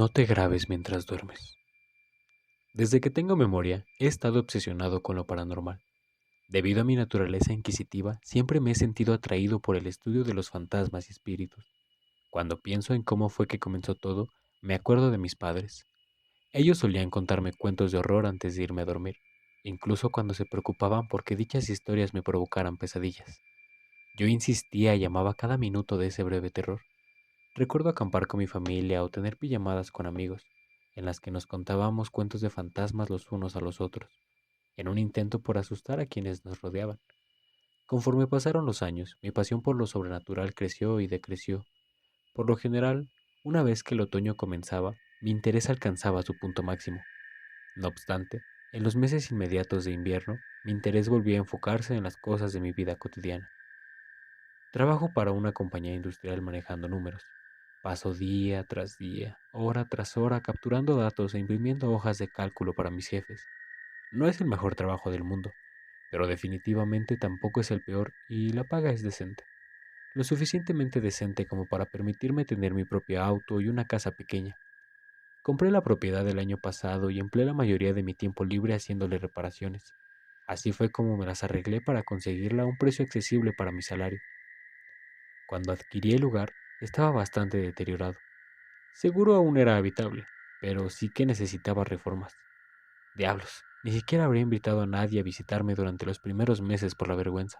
No te grabes mientras duermes. Desde que tengo memoria, he estado obsesionado con lo paranormal. Debido a mi naturaleza inquisitiva, siempre me he sentido atraído por el estudio de los fantasmas y espíritus. Cuando pienso en cómo fue que comenzó todo, me acuerdo de mis padres. Ellos solían contarme cuentos de horror antes de irme a dormir, incluso cuando se preocupaban porque dichas historias me provocaran pesadillas. Yo insistía y llamaba cada minuto de ese breve terror. Recuerdo acampar con mi familia o tener pijamadas con amigos, en las que nos contábamos cuentos de fantasmas los unos a los otros, en un intento por asustar a quienes nos rodeaban. Conforme pasaron los años, mi pasión por lo sobrenatural creció y decreció. Por lo general, una vez que el otoño comenzaba, mi interés alcanzaba su punto máximo. No obstante, en los meses inmediatos de invierno, mi interés volvía a enfocarse en las cosas de mi vida cotidiana. Trabajo para una compañía industrial manejando números. Paso día tras día, hora tras hora, capturando datos e imprimiendo hojas de cálculo para mis jefes. No es el mejor trabajo del mundo, pero definitivamente tampoco es el peor y la paga es decente. Lo suficientemente decente como para permitirme tener mi propio auto y una casa pequeña. Compré la propiedad el año pasado y empleé la mayoría de mi tiempo libre haciéndole reparaciones. Así fue como me las arreglé para conseguirla a un precio accesible para mi salario. Cuando adquirí el lugar, estaba bastante deteriorado. Seguro aún era habitable, pero sí que necesitaba reformas. Diablos, ni siquiera habría invitado a nadie a visitarme durante los primeros meses por la vergüenza.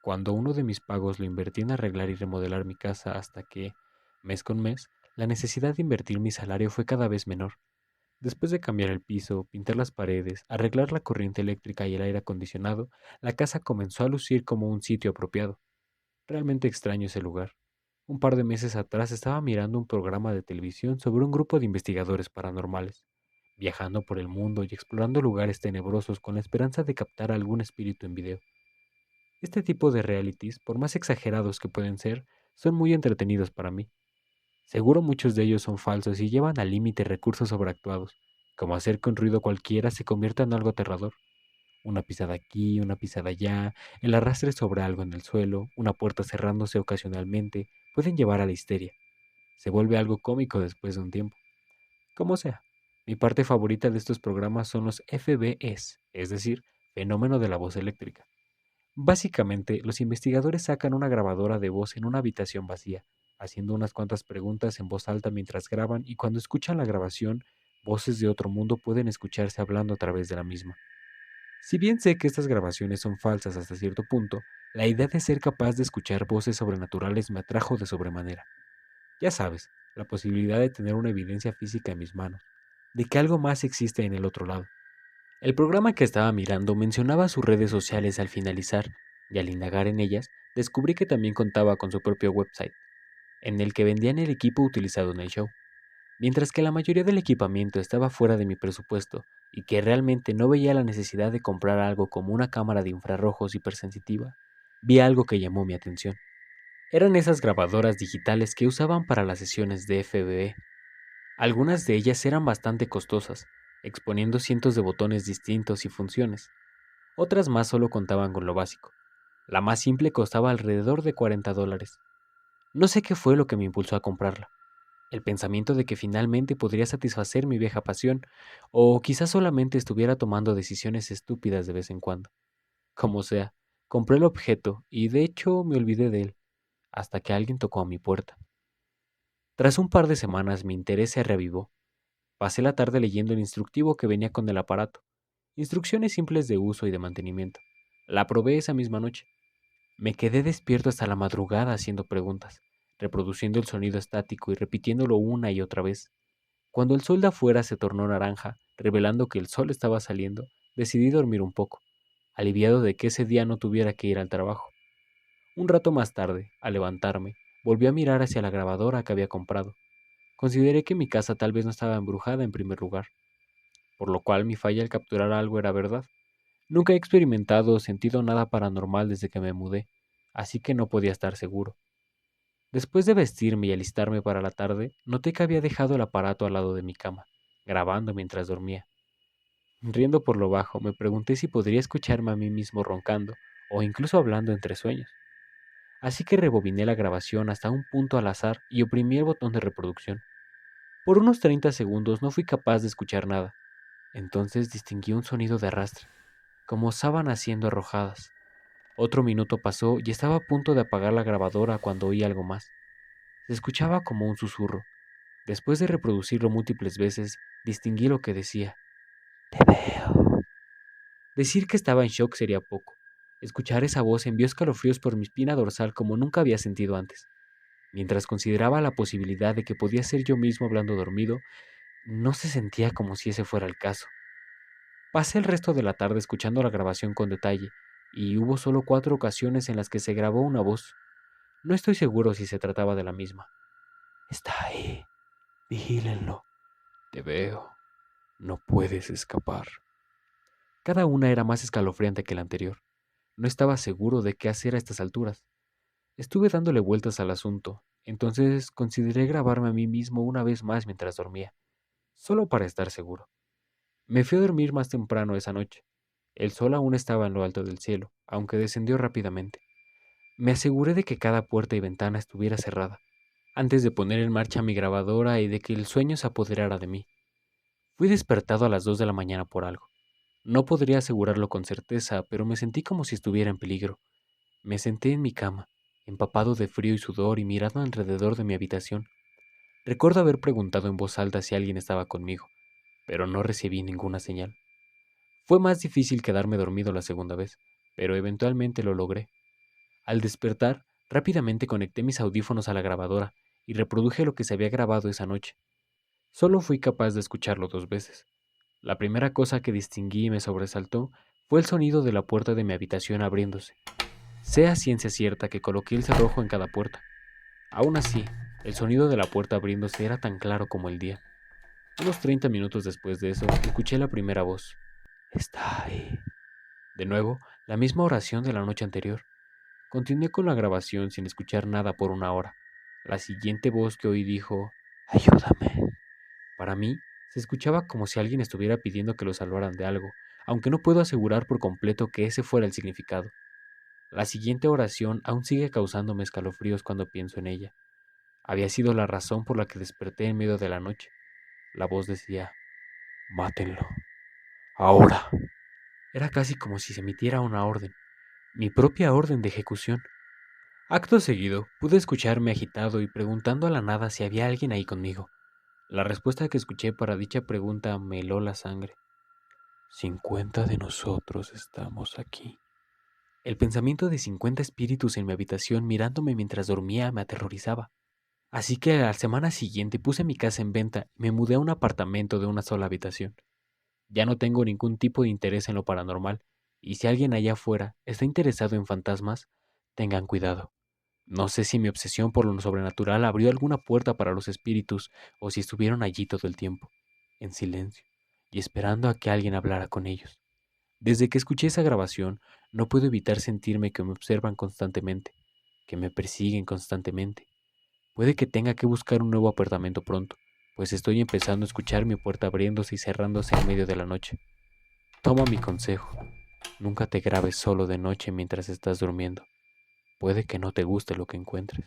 Cuando uno de mis pagos lo invertí en arreglar y remodelar mi casa hasta que, mes con mes, la necesidad de invertir mi salario fue cada vez menor. Después de cambiar el piso, pintar las paredes, arreglar la corriente eléctrica y el aire acondicionado, la casa comenzó a lucir como un sitio apropiado. Realmente extraño ese lugar. Un par de meses atrás estaba mirando un programa de televisión sobre un grupo de investigadores paranormales, viajando por el mundo y explorando lugares tenebrosos con la esperanza de captar algún espíritu en video. Este tipo de realities, por más exagerados que pueden ser, son muy entretenidos para mí. Seguro muchos de ellos son falsos y llevan al límite recursos sobreactuados, como hacer que un ruido cualquiera se convierta en algo aterrador. Una pisada aquí, una pisada allá, el arrastre sobre algo en el suelo, una puerta cerrándose ocasionalmente, pueden llevar a la histeria. Se vuelve algo cómico después de un tiempo. Como sea, mi parte favorita de estos programas son los FBS, es decir, fenómeno de la voz eléctrica. Básicamente, los investigadores sacan una grabadora de voz en una habitación vacía, haciendo unas cuantas preguntas en voz alta mientras graban y cuando escuchan la grabación, voces de otro mundo pueden escucharse hablando a través de la misma. Si bien sé que estas grabaciones son falsas hasta cierto punto, la idea de ser capaz de escuchar voces sobrenaturales me atrajo de sobremanera. Ya sabes, la posibilidad de tener una evidencia física en mis manos, de que algo más existe en el otro lado. El programa que estaba mirando mencionaba sus redes sociales al finalizar, y al indagar en ellas, descubrí que también contaba con su propio website, en el que vendían el equipo utilizado en el show. Mientras que la mayoría del equipamiento estaba fuera de mi presupuesto y que realmente no veía la necesidad de comprar algo como una cámara de infrarrojos hipersensitiva, vi algo que llamó mi atención. Eran esas grabadoras digitales que usaban para las sesiones de FBE. Algunas de ellas eran bastante costosas, exponiendo cientos de botones distintos y funciones. Otras más solo contaban con lo básico. La más simple costaba alrededor de $40. No sé qué fue lo que me impulsó a comprarla. El pensamiento de que finalmente podría satisfacer mi vieja pasión, o quizás solamente estuviera tomando decisiones estúpidas de vez en cuando. Como sea, compré el objeto y de hecho me olvidé de él, hasta que alguien tocó a mi puerta. Tras un par de semanas mi interés se reavivó. Pasé la tarde leyendo el instructivo que venía con el aparato. Instrucciones simples de uso y de mantenimiento. La probé esa misma noche. Me quedé despierto hasta la madrugada haciendo preguntas, reproduciendo el sonido estático y repitiéndolo una y otra vez. Cuando el sol de afuera se tornó naranja, revelando que el sol estaba saliendo, decidí dormir un poco, aliviado de que ese día no tuviera que ir al trabajo. Un rato más tarde, al levantarme, volví a mirar hacia la grabadora que había comprado. Consideré que mi casa tal vez no estaba embrujada en primer lugar, por lo cual mi falla al capturar algo era verdad. Nunca he experimentado o sentido nada paranormal desde que me mudé, así que no podía estar seguro. Después de vestirme y alistarme para la tarde, noté que había dejado el aparato al lado de mi cama, grabando mientras dormía. Riendo por lo bajo, me pregunté si podría escucharme a mí mismo roncando o incluso hablando entre sueños. Así que rebobiné la grabación hasta un punto al azar y oprimí el botón de reproducción. Por unos 30 segundos no fui capaz de escuchar nada. Entonces distinguí un sonido de arrastre, como sábanas siendo arrojadas. Otro minuto pasó y estaba a punto de apagar la grabadora cuando oí algo más. Se escuchaba como un susurro. Después de reproducirlo múltiples veces, distinguí lo que decía. Te veo. Decir que estaba en shock sería poco. Escuchar esa voz envió escalofríos por mi espina dorsal como nunca había sentido antes. Mientras consideraba la posibilidad de que podía ser yo mismo hablando dormido, no se sentía como si ese fuera el caso. Pasé el resto de la tarde escuchando la grabación con detalle, y hubo solo 4 ocasiones en las que se grabó una voz. No estoy seguro si se trataba de la misma. Está ahí. Vigílenlo. Te veo. No puedes escapar. Cada una era más escalofriante que la anterior. No estaba seguro de qué hacer a estas alturas. Estuve dándole vueltas al asunto, entonces consideré grabarme a mí mismo una vez más mientras dormía, solo para estar seguro. Me fui a dormir más temprano esa noche. El sol aún estaba en lo alto del cielo, aunque descendió rápidamente. Me aseguré de que cada puerta y ventana estuviera cerrada, antes de poner en marcha mi grabadora y de que el sueño se apoderara de mí. Fui despertado a las 2 de la mañana por algo. No podría asegurarlo con certeza, pero me sentí como si estuviera en peligro. Me senté en mi cama, empapado de frío y sudor y mirando alrededor de mi habitación. Recuerdo haber preguntado en voz alta si alguien estaba conmigo, pero no recibí ninguna señal. Fue más difícil quedarme dormido la segunda vez, pero eventualmente lo logré. Al despertar, rápidamente conecté mis audífonos a la grabadora y reproduje lo que se había grabado esa noche. Solo fui capaz de escucharlo 2 veces. La primera cosa que distinguí y me sobresaltó fue el sonido de la puerta de mi habitación abriéndose. Sé a ciencia cierta que coloqué el cerrojo en cada puerta. Aún así, el sonido de la puerta abriéndose era tan claro como el día. Unos 30 minutos después de eso, escuché la primera voz. Está ahí. De nuevo, la misma oración de la noche anterior. Continué con la grabación sin escuchar nada por una hora. La siguiente voz que oí dijo, ayúdame. Para mí, se escuchaba como si alguien estuviera pidiendo que lo salvaran de algo, aunque no puedo asegurar por completo que ese fuera el significado. La siguiente oración aún sigue causándome escalofríos cuando pienso en ella. Había sido la razón por la que desperté en medio de la noche. La voz decía, mátenlo. Ahora. Era casi como si se emitiera una orden, mi propia orden de ejecución. Acto seguido, pude escucharme agitado y preguntando a la nada si había alguien ahí conmigo. La respuesta que escuché para dicha pregunta me heló la sangre. 50 de nosotros estamos aquí. El pensamiento de 50 espíritus en mi habitación mirándome mientras dormía me aterrorizaba. Así que a la semana siguiente puse mi casa en venta y me mudé a un apartamento de una sola habitación. Ya no tengo ningún tipo de interés en lo paranormal, y si alguien allá afuera está interesado en fantasmas, tengan cuidado. No sé si mi obsesión por lo sobrenatural abrió alguna puerta para los espíritus o si estuvieron allí todo el tiempo, en silencio, y esperando a que alguien hablara con ellos. Desde que escuché esa grabación, no puedo evitar sentirme que me observan constantemente, que me persiguen constantemente. Puede que tenga que buscar un nuevo apartamento pronto, pues estoy empezando a escuchar mi puerta abriéndose y cerrándose en medio de la noche. Toma mi consejo. Nunca te grabes solo de noche mientras estás durmiendo. Puede que no te guste lo que encuentres.